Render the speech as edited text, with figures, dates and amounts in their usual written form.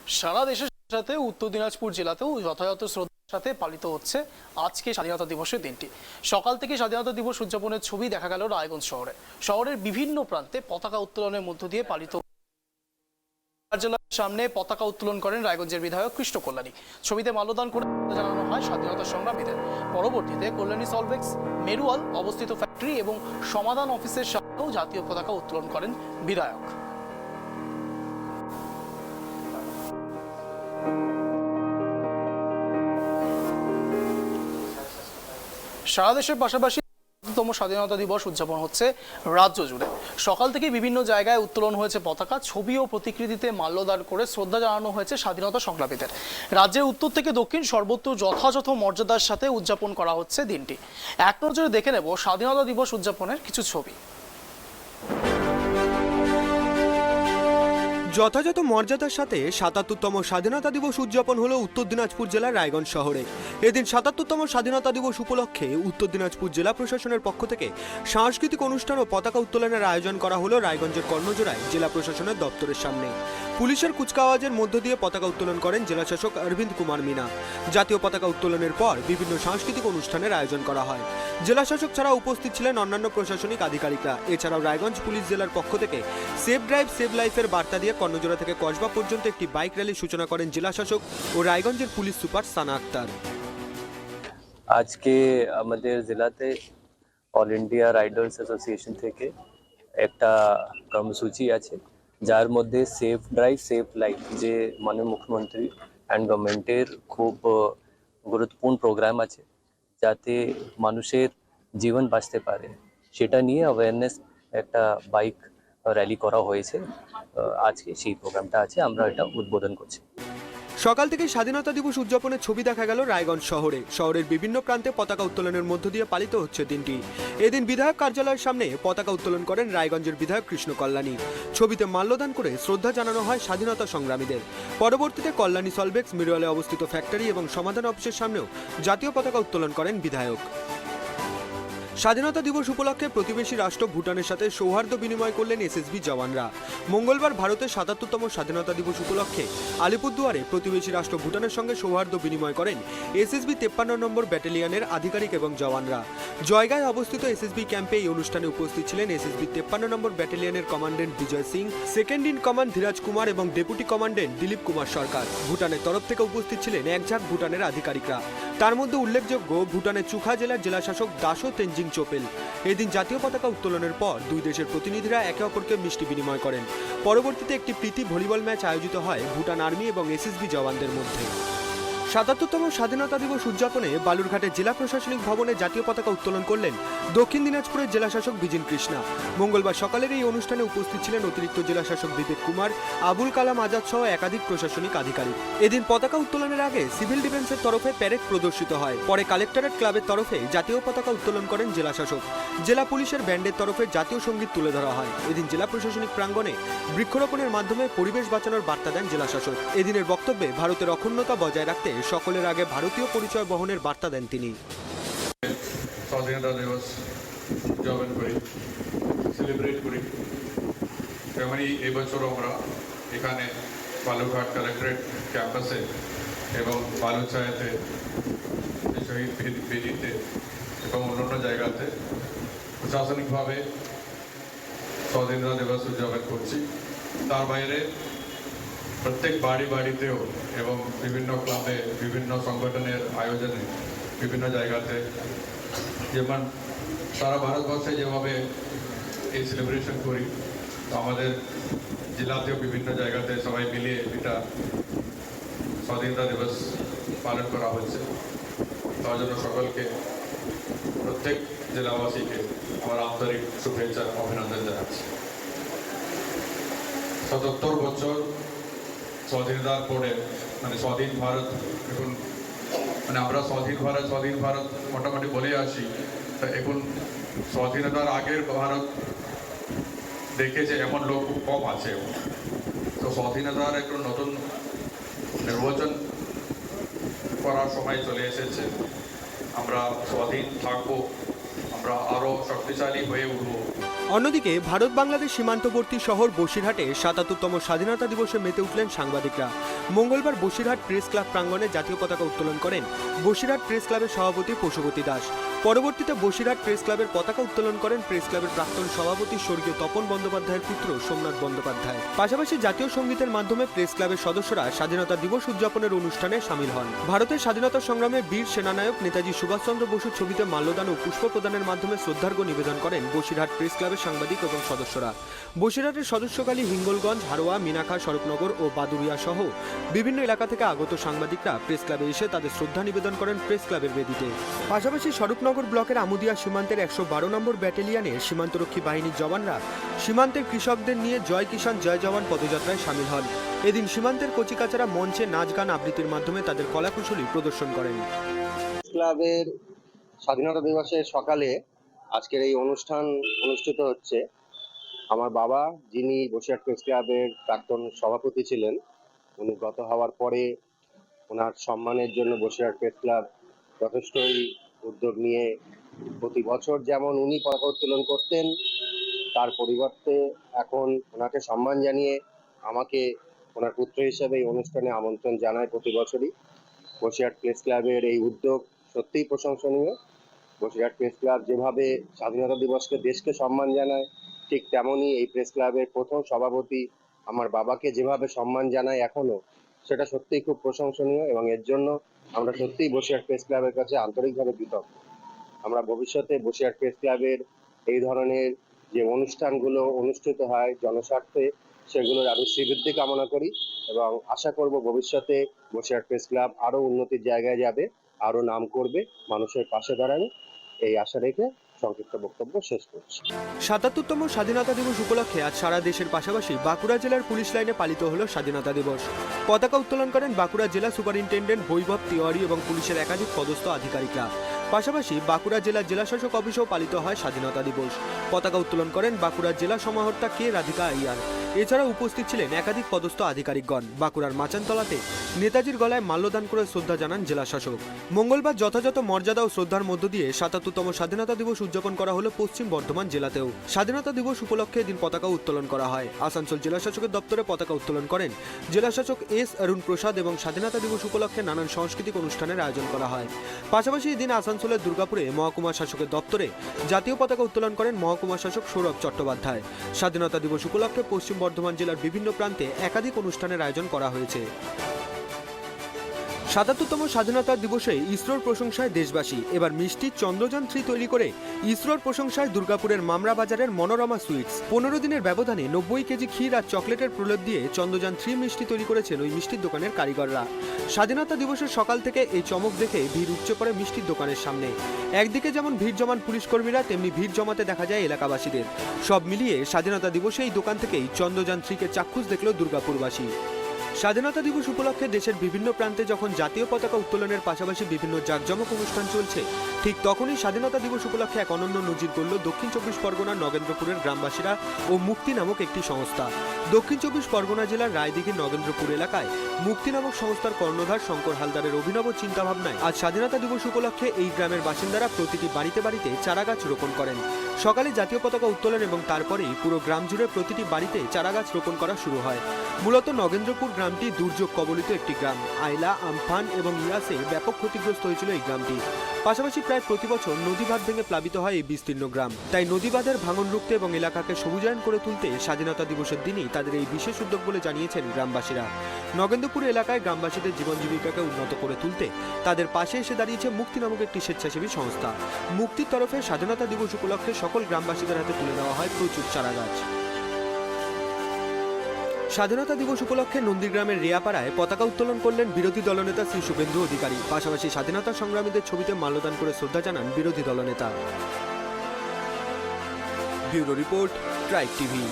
সারা দেশের সাথে উত্তর দিনাজপুর জেলাতেও যথাযথ শ্রদ্ধার সাথে পালিত হচ্ছে আজকে স্বাধীনতা দিবসের দিনটি। সকাল থেকে স্বাধীনতা দিবস উদযাপনের ছবি দেখা গেল রায়গঞ্জ শহরে। শহরের বিভিন্ন প্রান্তে পতাকা উত্তোলনের মধ্য দিয়ে পালিত কার্যালয়ের সামনে পতাকা উত্তোলন করেন রায়গঞ্জের বিধায়ক কৃষ্ণ কল্যাণী। ছবিতে মাল্যদান করে জানানো হয় স্বাধীনতা সংগ্রামীদের। পরবর্তীতে কল্যাণী সলভেক্স, মেরুয়াল অবস্থিত ফ্যাক্টরি এবং সমাধান অফিসের সামনেও জাতীয় পতাকা উত্তোলন করেন বিধায়ক। সারা দেশের পাশাপাশি তম স্বাধীনতা দিবস উদযাপন হচ্ছে রাজ্য জুড়ে। সকাল থেকে বিভিন্ন জায়গায় উত্তোলন হয়েছে পতাকা, ছবি ও প্রতিকৃতিতে মাল্যদান করে শ্রদ্ধা জানানো হয়েছে স্বাধীনতা সংগ্রামীদের। রাজ্যের উত্তর থেকে দক্ষিণ সর্বত্র যথাযথ মর্যাদার সাথে উদযাপন করা হচ্ছে দিনটি। এক নজরে দেখে নেব স্বাধীনতা দিবস উদযাপনের কিছু ছবি। যথাযথ মর্যাদার সাথে ৭৭তম স্বাধীনতা দিবস উদযাপন হলো উত্তর দিনাজপুর জেলার রায়গঞ্জ শহরে। এদিন ৭৭তম স্বাধীনতা দিবস উপলক্ষে উত্তর দিনাজপুর জেলা প্রশাসনের পক্ষ থেকে সাংস্কৃতিক অনুষ্ঠান ও পতাকা উত্তোলনের আয়োজন করা হলো রায়গঞ্জের কর্ণজোড়ায় জেলা প্রশাসনের দপ্তরের সামনে। পুলিশের কুচকাওয়াজের মধ্য দিয়ে পতাকা উত্তোলন করেন জেলাশাসক অরবিন্দ কুমার মিনা। জাতীয় পতাকা উত্তোলনের পর বিভিন্ন সাংস্কৃতিক অনুষ্ঠানের আয়োজন করা হয়। জেলাশাসক ছাড়া উপস্থিত ছিলেন অন্যান্য প্রশাসনিক আধিকারিকরা। এছাড়াও রায়গঞ্জ পুলিশ জেলার পক্ষ থেকে সেভ ড্রাইভ সেভ লাইফের বার্তা দিয়ে কর্ণজোড়া থেকে কসবা পর্যন্ত একটি বাইক র্যালির সূচনা করেন জেলাশাসক ও রায়গঞ্জের পুলিশ সুপার সানা আক্তার। আজকে আমাদের জেলাতে অল ইন্ডিয়া রাইডার্স অ্যাসোসিয়েশন থেকে একটা কর্মসূচি আছে, যার মধ্যে সেফ ড্রাইভ সেফ লাইফ, যে মাননীয় মুখ্যমন্ত্রী অ্যান্ড গভর্নমেন্টের খুব গুরুত্বপূর্ণ প্রোগ্রাম আছে, যাতে মানুষের জীবন বাঁচতে পারে, সেটা নিয়ে অ্যাওয়ারনেস একটা বাইক র্যালি করা হয়েছে। আজকে সেই প্রোগ্রামটা আছে, আমরা এটা উদ্বোধন করছি। সকাল থেকে স্বাধীনতা দিবস উদযাপনের ছবি দেখা গেল রায়গঞ্জ শহরে। শহরের বিভিন্ন প্রান্তে পতাকা উত্তোলনের মধ্য দিয়ে পালিত হচ্ছে দিনটি। এদিন বিধায়ক কার্যালয়ের সামনে পতাকা উত্তোলন করেন রায়গঞ্জের বিধায়ক কৃষ্ণ কল্যাণী। ছবিতে মাল্যদান করে শ্রদ্ধা জানানো হয় স্বাধীনতা সংগ্রামীদের। পরবর্তীতে কল্যাণী সলভেক্স, মিরুয়ালে অবস্থিত ফ্যাক্টরি এবং সমাধান অফিসের সামনেও জাতীয় পতাকা উত্তোলন করেন বিধায়ক। স্বাধীনতা দিবস উপলক্ষে প্রতিবেশী রাষ্ট্র ভুটানের সাথে সৌহার্দ্য বিনিময় করলেন এসএসবি জওয়ানরা। মঙ্গলবার ভারতের ৭৭তম স্বাধীনতা দিবস উপলক্ষে আলিপুরদুয়ারে প্রতিবেশী রাষ্ট্র ভুটানের সঙ্গে সৌহার্দ্য বিনিময় করেন এসএসবি ৫৩ নম্বর ব্যাটালিয়নের আধিকারিক এবং জওয়ানরা। জয়গায় অবস্থিত এসএসবি ক্যাম্পে এই অনুষ্ঠানে উপস্থিত ছিলেন এসএসবি ৫৩ নম্বর ব্যাটালিয়নের commandant Bijay Singh, second in command Dhiraj Kumar এবং ডেপুটি কমান্ডেন্ট দিলীপ কুমার সরকার। ভুটানের তরফ থেকে উপস্থিত ছিলেন এক ঝাঁক ভুটানের আধিকারিকরা। তার মধ্যে উল্লেখযোগ্য ভুটানের চুখা জেলার জেলাশাসক দাসো তেনজিং চোপেল। এদিন জাতীয় পতাকা উত্তোলনের পর দুই দেশের প্রতিনিধিরা একে অপরকে মিষ্টি বিনিময় করেন। পরবর্তীতে একটি প্রীতি ভলিবল ম্যাচ আয়োজিত হয় ভুটান আর্মি এবং এসএসবি জওয়ানদের মধ্যে। ৭৭তম স্বাধীনতা দিবস উদযাপনে বালুরঘাটের জেলা প্রশাসনিক ভবনে জাতীয় পতাকা উত্তোলন করলেন দক্ষিণ দিনাজপুরের জেলাশাসক বিজিন কৃষ্ণা। মঙ্গলবার সকালের এই অনুষ্ঠানে উপস্থিত ছিলেন অতিরিক্ত জেলাশাসক বিবেক কুমার, আবুল কালাম আজাদ সহ একাধিক প্রশাসনিক আধিকারিক। এদিন পতাকা উত্তোলনের আগে সিভিল ডিফেন্সের তরফে প্যারেড প্রদর্শিত হয়। পরে কালেক্টরেট ক্লাবের তরফে জাতীয় পতাকা উত্তোলন করেন জেলাশাসক। জেলা পুলিশের ব্যান্ডের তরফে জাতীয় সঙ্গীত তুলে ধরা হয়। এদিন জেলা প্রশাসনিক প্রাঙ্গণে বৃক্ষরোপণের মাধ্যমে পরিবেশ বাঁচানোর বার্তা দেন জেলাশাসক। এদিনের বক্তব্যে ভারতের অখণ্ডতা বজায় রাখতে সকলের আগে ভারতীয় পরিচয় বহনের বার্তা দেন তিনি। স্বাধীনতা দিবস উদযাপন করি, সেলিব্রেট করি। তেমনি এবছরও আমরা এখানে বালুরঘাট কালেক্টরেট ক্যাম্পাসে এবং বালুচায়াতে, শহীদ বেদিতে এবং অন্যান্য জায়গাতে প্রশাসনিকভাবে স্বাধীনতা দিবস উদযাপন করছি। তার বাইরে প্রত্যেক বাড়িতেও এবং বিভিন্ন ক্লাবে, বিভিন্ন সংগঠনের আয়োজনে, বিভিন্ন জায়গাতে, যেমন সারা ভারতবর্ষে যেভাবে এই সেলিব্রেশন করি, আমাদের জেলাতেও বিভিন্ন জায়গাতে সবাই মিলিয়ে এটা স্বাধীনতা দিবস পালন করা হচ্ছে। তার জন্য সকলকে, প্রত্যেক জেলাবাসীকে আমার আন্তরিক শুভেচ্ছা, অভিনন্দন জানাচ্ছি। ৭৭ বছর স্বাধীনতার পরে, মানে স্বাধীন ভারত, এখন মানে আমরা স্বাধীন ভারত মোটামুটি বলে আসি। তা এখন স্বাধীনতার আগের ভারত দেখেছে এমন লোক খুব কম আছে। তো স্বাধীনতার একটু নতুন নির্বাচন করার সময় চলে এসেছে। আমরা স্বাধীন থাকবো, আমরা আরও শক্তিশালী হয়ে উঠবো। অন্যদিকে ভারত বাংলাদেশ সীমান্তবর্তী শহর বসিরহাটে ৭৭তম স্বাধীনতা দিবসে মেতে উঠলেন সাংবাদিকরা। মঙ্গলবার বসিরহাট প্রেস ক্লাব প্রাঙ্গণে জাতীয় পতাকা উত্তোলন করেন বসিরহাট প্রেস ক্লাবের সভাপতি পশুপতি দাস। পরবর্তীতে বসিরহাট প্রেস ক্লাবের পতাকা উত্তোলন করেন প্রেস ক্লাবের প্রাক্তন সভাপতি স্বর্গীয় তপন বন্দ্যোপাধ্যায়ের পুত্র সোমনাথ বন্দ্যোপাধ্যায়। পাশাপাশি জাতীয় সঙ্গীতের মাধ্যমে প্রেস ক্লাবের সদস্যরা স্বাধীনতা দিবস উদযাপনের অনুষ্ঠানে সামিল হন। ভারতের স্বাধীনতা সংগ্রামে বীর সেনানায়ক নেতাজি সুভাষচন্দ্র বসুর ছবিতে মাল্যদান ও পুষ্প প্রদানের মাধ্যমে শ্রদ্ধার্ঘ্য নিবেদন করেন বসিরহাট প্রেস ক্লাবের সাংবাদিক এবং সদস্যরা। বসিরহাটের সদস্যকালী হিঙ্গলগঞ্জ, হারোয়া, মিনাখা, স্বরূপনগর ও বাদুরিয়া সহ বিভিন্ন এলাকা থেকে আগত সাংবাদিকরা প্রেস ক্লাবে এসে তাদের শ্রদ্ধা নিবেদন করেন প্রেস ক্লাবের বেদিতে। পাশাপাশি স্বরূপনগর ব্লকের আমুদিয়া সীমান্তের ১১২ নম্বর ব্যাটালিয়নের সীমান্তরক্ষী বাহিনীর জওয়ানরা সীমান্তের কৃষকদের নিয়ে জয় কিষাণ জয় জওয়ান পদযাত্রায় সামিল হন। এদিন সীমান্তের কচিকাচারা মঞ্চে নাচ গান আবৃত্তির মাধ্যমে তাদের কলাকুশলী প্রদর্শন করেন। ক্লাবের স্বাধীনতা দিবসের সকালে আজকের এই অনুষ্ঠান অনুষ্ঠিত হচ্ছে। আমার বাবা, যিনি বসিরহাট প্রেস ক্লাবের প্রাক্তন সভাপতি ছিলেন, উনি গত হওয়ার পরে ওনার সম্মানের জন্য বসিরহাট প্রেস ক্লাব যথেষ্টই উদ্যোগ নিয়ে প্রতি বছর যেমন উনি পতাকা উত্তোলন করতেন, তার পরিবর্তে এখন ওনাকে সম্মান জানিয়ে আমাকে ওনার পুত্র হিসেবে এই অনুষ্ঠানে আমন্ত্রণ জানায় প্রতি বছরই। বসিরহাট প্রেস ক্লাবের এই উদ্যোগ সত্যিই প্রশংসনীয়। বসিরহাট প্রেস ক্লাব যেভাবে স্বাধীনতা দিবসকে দেশকে সম্মান জানায়, ঠিক তেমনই এই প্রেস ক্লাবের প্রথম সভাপতি আমার বাবাকে যেভাবে সম্মান জানায় এখনো, সেটা সত্যিই খুব প্রশংসনীয় এবং এর জন্য আমরা সত্যিই বসিরহাট প্রেস ক্লাবের কাছে আন্তরিকভাবে কৃতজ্ঞ। আমরা ভবিষ্যতে বসিরহাট প্রেস ক্লাবের এই ধরনের যে অনুষ্ঠানগুলো অনুষ্ঠিত হয় জনস্বার্থে, সেগুলোর আরো শ্রীবৃদ্ধি কামনা করি এবং আশা করব ভবিষ্যতে বসিরহাট প্রেস ক্লাব আরো উন্নতির জায়গায় যাবে, আরো নাম করবে, মানুষের পাশে দাঁড়াবে, এই আশা রেখে সংক্ষিপ্ত বক্তব্য শেষ করছি। ৭৭তম স্বাধীনতা দিবস উপলক্ষে আজ সারা দেশের পাশাপাশি বাঁকুড়া জেলার পুলিশ লাইনে পালিত হলো স্বাধীনতা দিবস। পতাকা উত্তোলন করেন বাঁকুড়া জেলা সুপারিনটেন্ডেন্ট বৈভব তিওয়ারি এবং পুলিশের একাধিক পদস্থ আধিকারিকরা। পাশাপাশি বাঁকুড়া জেলার জেলাশাসক অফিসেও পালিত হয় স্বাধীনতা দিবস। পতাকা উত্তোলন করেন বাঁকুড়া জেলা সমাহর্তা কে রাধিকা আইয়ার। এছাড়াও উপস্থিত ছিলেন একাধিক পদস্থ আধিকারিকগণ। বাঁকুড়ার মাচানতলাতে নেতাজির গলায় মাল্যদান করে শ্রদ্ধা জানান জেলা শাসক। মঙ্গলবার যথাযথ মর্যাদা ও শ্রদ্ধার মধ্য দিয়ে ৭৭তম স্বাধীনতা দিবস উদযাপন করা হলো পশ্চিম বর্ধমান জেলাতেও। স্বাধীনতা দিবস উপলক্ষে এদিন পতাকা উত্তোলন করা হয়। আসানসোল জেলা শাসকের দপ্তরে পতাকা উত্তোলন করেন জেলা শাসক এস অরুণ প্রসাদ এবং স্বাধীনতা দিবস উপলক্ষে নানান সাংস্কৃতিক অনুষ্ঠানের আয়োজন করা হয়। পাশাপাশি এদিন আসানসোলের দুর্গাপুরে মহকুমা শাসকের দপ্তরে জাতীয় পতাকা উত্তোলন করেন মহকুমা শাসক সৌরভ চট্টোপাধ্যায়। স্বাধীনতা দিবস উপলক্ষে পশ্চিম বর্ধমান জেলার বিভিন্ন প্রান্তে একাধিক অনুষ্ঠানের আয়োজন করা হয়েছে। ৭৭তম স্বাধীনতা দিবসে ইসরোর প্রশংসায় দেশবাসী। এবার মিষ্টি চন্দ্রযান-3 তৈরি করে ইসরোর প্রশংসায় দুর্গাপুরের মামরা বাজারের মনোরমা সুইটস। ১৫ দিনের ব্যবধানে ৯০ কেজি ক্ষীর আর চকলেটের প্রলেপ দিয়ে চন্দ্রযান-3 মিষ্টি তৈরি করেছেন ওই মিষ্টির দোকানের কারিগররা। স্বাধীনতা দিবসের সকাল থেকে এই চমক দেখে ভিড় উপচে পড়ে মিষ্টির দোকানের সামনে। একদিকে যেমন ভিড় জমান পুলিশ কর্মীরা, তেমনি ভিড় জমাতে দেখা যায় এলাকাবাসীদের। সব মিলিয়ে স্বাধীনতা দিবসে এই দোকান থেকেই চন্দ্রযান-3কে চাক্ষুষ দেখল দুর্গাপুরবাসী। স্বাধীনতা দিবস উপলক্ষে দেশের বিভিন্ন প্রান্তে যখন জাতীয় পতাকা উত্তোলনের পাশাপাশি বিভিন্ন জাঁকজমক অনুষ্ঠান চলছে, ঠিক তখনই স্বাধীনতা দিবস উপলক্ষে এক অনন্য নজির গড়ল দক্ষিণ চব্বিশ পরগনার নগেন্দ্রপুরের গ্রামবাসীরা ও মুক্তি নামক একটি সংস্থা। দক্ষিণ চব্বিশ পরগনা জেলার রায়দিঘির নগেন্দ্রপুর এলাকায় মুক্তি নামক সংস্থার কর্ণধার শঙ্কর হালদারের অভিনব চিন্তাভাবনায় আজ স্বাধীনতা দিবস উপলক্ষে এই গ্রামের বাসিন্দারা প্রতিটি বাড়িতে বাড়িতে চারাগাছ রোপণ করেন। সকালে জাতীয় পতাকা উত্তোলন এবং তারপরেই পুরো গ্রাম জুড়ে প্রতিটি বাড়িতে চারাগাছ রোপণ করা শুরু হয়। মূলত নগেন্দ্রপুর গ্রামটি দুর্যোগ কবলিত একটি গ্রাম। আয়লা, আমফান এবং ইয়াসে ব্যাপক ক্ষতিগ্রস্ত হয়েছিল এই গ্রামটি। পাশাপাশি প্রায় প্রতি বছর নদীবাঁধ ভেঙে প্লাবিত হয় এই বিস্তীর্ণ গ্রাম। তাই নদীবাঁধের ভাঙন রুখতে এবং এলাকাকে সবুজায়ন করে তুলতে স্বাধীনতা দিবসের দিনই তাদের এই বিশেষ উদ্যোগ বলে জানিয়েছেন গ্রামবাসীরা। নগেন্দ্রপুর এলাকায় গ্রামবাসীদের জীবন জীবিকাকে উন্নত করে তুলতে তাদের পাশে এসে দাঁড়িয়েছে মুক্তি নামক একটি স্বেচ্ছাসেবী সংস্থা। মুক্তির তরফে স্বাধীনতা দিবস উপলক্ষে সকল গ্রামবাসীদের হাতে তুলে দেওয়া হয় প্রচুর চারাগাছ। স্বাধীনতা দিবস উপলক্ষে নন্দীগ্রামের রিয়াপাড়ায় পতাকা উত্তোলন করলেন বিরোধী দলনেতা শ্রী শুভেন্দু অধিকারী। পাশাপাশি স্বাধীনতা সংগ্রামীদের ছবিতে মাল্যদান করে শ্রদ্ধা জানান বিরোধী দলনেতা। Bureau report, tribe TV.